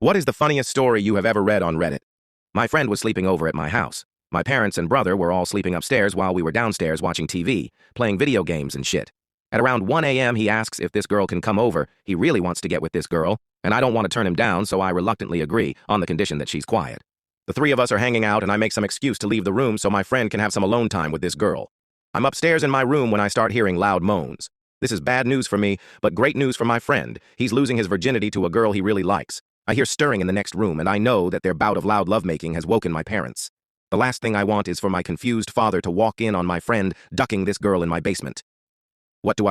What is the funniest story you have ever read on Reddit? My friend was sleeping over at my house. My parents and brother were all sleeping upstairs while we were downstairs watching TV, playing video games and shit. At around 1 a.m., he asks if this girl can come over. He really wants to get with this girl, and I don't want to turn him down, so I reluctantly agree, on the condition that she's quiet. The three of us are hanging out, and I make some excuse to leave the room so my friend can have some alone time with this girl. I'm upstairs in my room when I start hearing loud moans. This is bad news for me, but great news for my friend. He's losing his virginity to a girl he really likes. I hear stirring in the next room, and I know that their bout of loud lovemaking has woken my parents. The last thing I want is for my confused father to walk in on my friend ducking this girl in my basement. What do?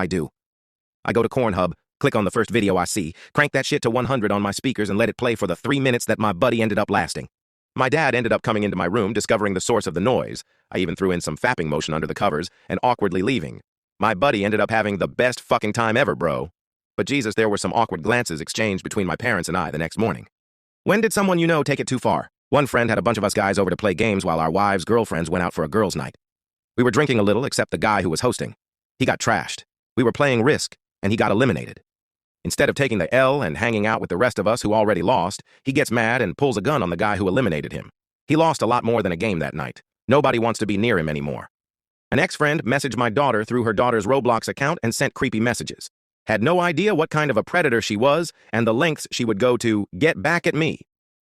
I go to Cornhub, click on the first video I see, crank that shit to 100 on my speakers and let it play for the 3 minutes that my buddy ended up lasting. My dad ended up coming into my room, discovering the source of the noise. I even threw in some fapping motion under the covers and awkwardly leaving. My buddy ended up having the best fucking time ever, bro. But Jesus, there were some awkward glances exchanged between my parents and I the next morning. When did someone you know take it too far? One friend had a bunch of us guys over to play games while our wives' girlfriends went out for a girls' night. We were drinking a little, except the guy who was hosting. He got trashed. We were playing Risk, and he got eliminated. Instead of taking the L and hanging out with the rest of us who already lost, he gets mad and pulls a gun on the guy who eliminated him. He lost a lot more than a game that night. Nobody wants to be near him anymore. An ex-friend messaged my daughter through her daughter's Roblox account and sent creepy messages. Had no idea what kind of a predator she was and the lengths she would go to get back at me.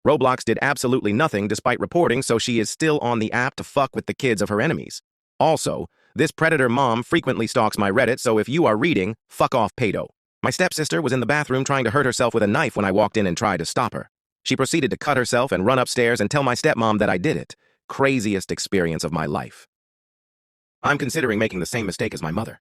Roblox did absolutely nothing despite reporting, so she is still on the app to fuck with the kids of her enemies. Also, this predator mom frequently stalks my Reddit, so if you are reading, fuck off, pedo. My stepsister was in the bathroom trying to hurt herself with a knife when I walked in and tried to stop her. She proceeded to cut herself and run upstairs and tell my stepmom that I did it. Craziest experience of my life. I'm considering making the same mistake as my mother.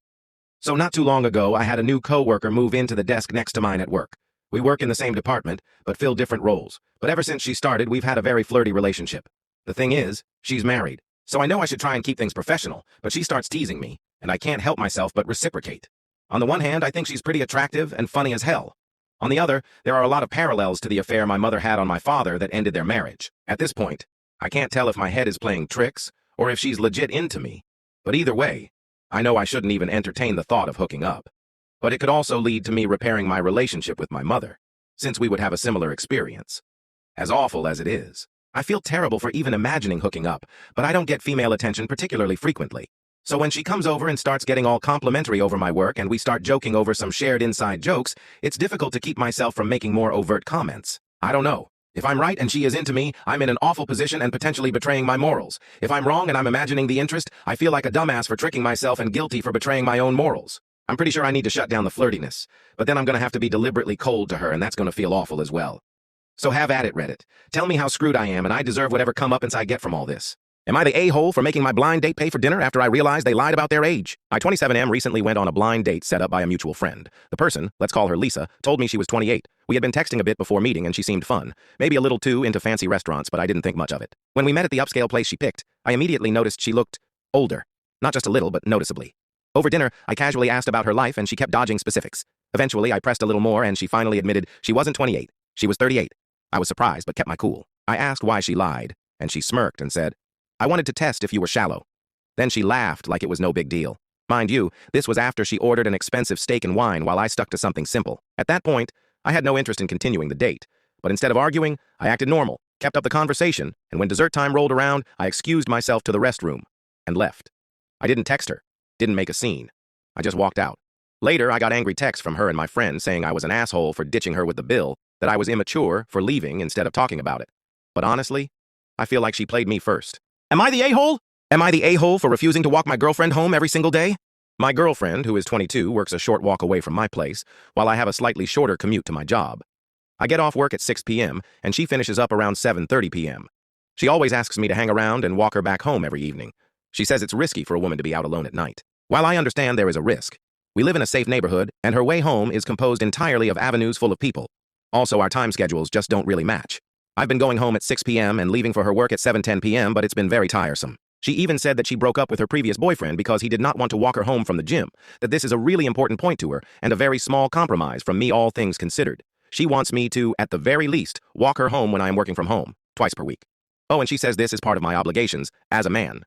So not too long ago, I had a new coworker move into the desk next to mine at work. We work in the same department, but fill different roles. But ever since she started, we've had a very flirty relationship. The thing is, she's married. So I know I should try and keep things professional, but she starts teasing me, and I can't help myself but reciprocate. On the one hand, I think she's pretty attractive and funny as hell. On the other, there are a lot of parallels to the affair my mother had on my father that ended their marriage. At this point, I can't tell if my head is playing tricks or if she's legit into me. But either way, I know I shouldn't even entertain the thought of hooking up. But it could also lead to me repairing my relationship with my mother, since we would have a similar experience. As awful as it is, I feel terrible for even imagining hooking up, but I don't get female attention particularly frequently. So when she comes over and starts getting all complimentary over my work and we start joking over some shared inside jokes, it's difficult to keep myself from making more overt comments. I don't know. If I'm right and she is into me, I'm in an awful position and potentially betraying my morals. If I'm wrong and I'm imagining the interest, I feel like a dumbass for tricking myself and guilty for betraying my own morals. I'm pretty sure I need to shut down the flirtiness, but then I'm going to have to be deliberately cold to her, and that's going to feel awful as well. So have at it, Reddit. Tell me how screwed I am, and I deserve whatever comeuppance I get from all this. Am I the a-hole for making my blind date pay for dinner after I realized they lied about their age? I, 27M, recently went on a blind date set up by a mutual friend. The person, let's call her Lisa, told me she was 28. We had been texting a bit before meeting and she seemed fun. Maybe a little too into fancy restaurants, but I didn't think much of it. When we met at the upscale place she picked, I immediately noticed she looked older. Not just a little, but noticeably. Over dinner, I casually asked about her life and she kept dodging specifics. Eventually, I pressed a little more and she finally admitted she wasn't 28. She was 38. I was surprised, but kept my cool. I asked why she lied, and she smirked and said, I wanted to test if you were shallow. Then she laughed like it was no big deal. Mind you, this was after she ordered an expensive steak and wine while I stuck to something simple. At that point, I had no interest in continuing the date. But instead of arguing, I acted normal, kept up the conversation, and when dessert time rolled around, I excused myself to the restroom and left. I didn't text her, didn't make a scene. I just walked out. Later, I got angry texts from her and my friend saying I was an asshole for ditching her with the bill, that I was immature for leaving instead of talking about it. But honestly, I feel like she played me first. Am I the a-hole? Am I the a-hole for refusing to walk my girlfriend home every single day? My girlfriend, who is 22, works a short walk away from my place, while I have a slightly shorter commute to my job. I get off work at 6 p.m., and she finishes up around 7:30 p.m. She always asks me to hang around and walk her back home every evening. She says it's risky for a woman to be out alone at night. While I understand there is a risk, we live in a safe neighborhood, and her way home is composed entirely of avenues full of people. Also, our time schedules just don't really match. I've been going home at 6 p.m. and leaving for her work at 7:10 p.m., but it's been very tiresome. She even said that she broke up with her previous boyfriend because he did not want to walk her home from the gym, that this is a really important point to her and a very small compromise from me, all things considered. She wants me to, at the very least, walk her home when I am working from home, twice per week. Oh, and she says this is part of my obligations as a man.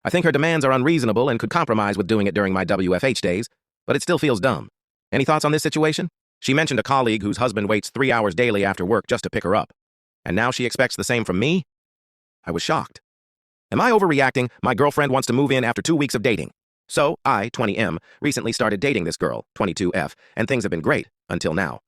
I think her demands are unreasonable and could compromise with doing it during my WFH days, but it still feels dumb. Any thoughts on this situation? She mentioned a colleague whose husband waits 3 hours daily after work just to pick her up. And now she expects the same from me? I was shocked. Am I overreacting? My girlfriend wants to move in after 2 weeks of dating. So, I, 20M, recently started dating this girl, 22F, and things have been great, until now.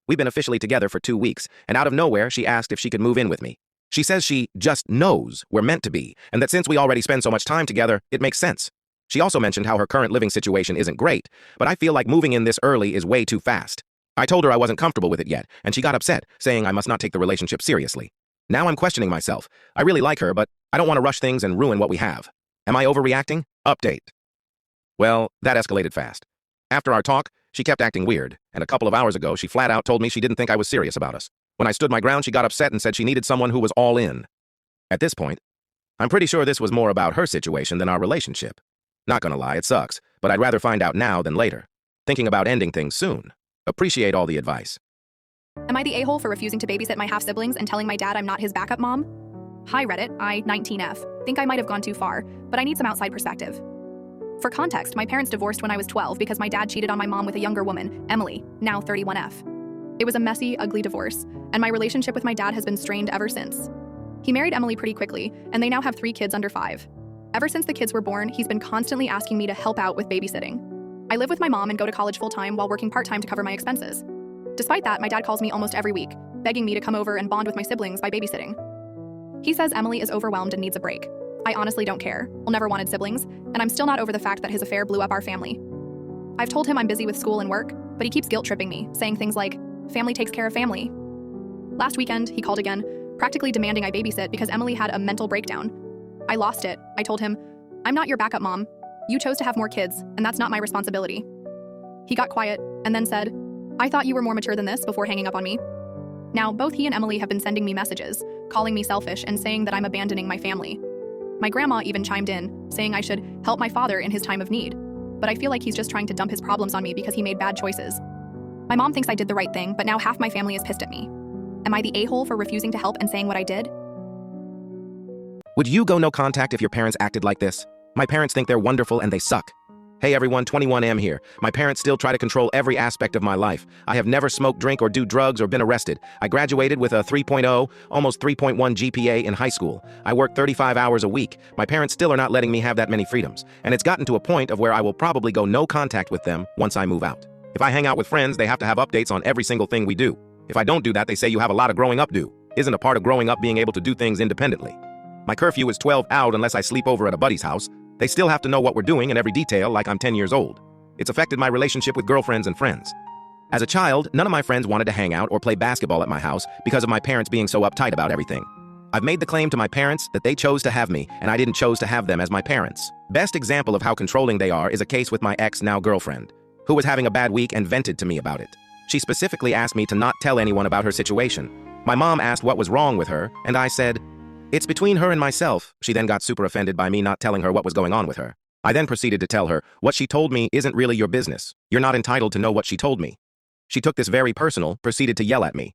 We've been officially together for 2 weeks, and out of nowhere, she asked if she could move in with me. She says she just knows we're meant to be, and that since we already spend so much time together, it makes sense. She also mentioned how her current living situation isn't great, but I feel like moving in this early is way too fast. I told her I wasn't comfortable with it yet, and she got upset, saying I must not take the relationship seriously. Now I'm questioning myself. I really like her, but I don't want to rush things and ruin what we have. Am I overreacting? Update. Well, that escalated fast. After our talk, she kept acting weird, and a couple of hours ago, she flat out told me she didn't think I was serious about us. When I stood my ground, she got upset and said she needed someone who was all in. At this point, I'm pretty sure this was more about her situation than our relationship. Not gonna lie, it sucks, but I'd rather find out now than later. Thinking about ending things soon. Appreciate all the advice. Am I the a-hole for refusing to babysit my half-siblings and telling my dad I'm not his backup mom? Hi Reddit, I, 19F. Think I might have gone too far, but I need some outside perspective. For context, my parents divorced when I was 12 because my dad cheated on my mom with a younger woman, Emily, now 31F. It was a messy, ugly divorce, and my relationship with my dad has been strained ever since. He married Emily pretty quickly, and they now have 3 kids under 5. Ever since the kids were born, he's been constantly asking me to help out with babysitting. I live with my mom and go to college full-time while working part-time to cover my expenses. Despite that, my dad calls me almost every week, begging me to come over and bond with my siblings by babysitting. He says Emily is overwhelmed and needs a break. I honestly don't care. I'll never wanted siblings, and I'm still not over the fact that his affair blew up our family. I've told him I'm busy with school and work, but he keeps guilt-tripping me, saying things like, family takes care of family. Last weekend, he called again, practically demanding I babysit because Emily had a mental breakdown. I lost it. I told him, I'm not your backup mom. You chose to have more kids, and that's not my responsibility. He got quiet, and then said, I thought you were more mature than this before hanging up on me. Now, both he and Emily have been sending me messages, calling me selfish and saying that I'm abandoning my family. My grandma even chimed in, saying I should help my father in his time of need. But I feel like he's just trying to dump his problems on me because he made bad choices. My mom thinks I did the right thing, but now half my family is pissed at me. Am I the a-hole for refusing to help and saying what I did? Would you go no contact if your parents acted like this? My parents think they're wonderful and they suck. Hey everyone, 21M here. My parents still try to control every aspect of my life. I have never smoked, drink, or do drugs or been arrested. I graduated with a 3.0, almost 3.1 GPA in high school. I work 35 hours a week. My parents still are not letting me have that many freedoms. And it's gotten to a point of where I will probably go no contact with them once I move out. If I hang out with friends, they have to have updates on every single thing we do. If I don't do that, they say you have a lot of growing up do. Isn't a part of growing up being able to do things independently? My curfew is 12 out unless I sleep over at a buddy's house. They still have to know what we're doing in every detail like I'm 10 years old. It's affected my relationship with girlfriends and friends. As a child, none of my friends wanted to hang out or play basketball at my house because of my parents being so uptight about everything. I've made the claim to my parents that they chose to have me and I didn't choose to have them as my parents. Best example of how controlling they are is a case with my ex, now girlfriend, who was having a bad week and vented to me about it. She specifically asked me to not tell anyone about her situation. My mom asked what was wrong with her, and I said, it's between her and myself. She then got super offended by me not telling her what was going on with her. I then proceeded to tell her, what she told me isn't really your business. You're not entitled to know what she told me. She took this very personal, proceeded to yell at me.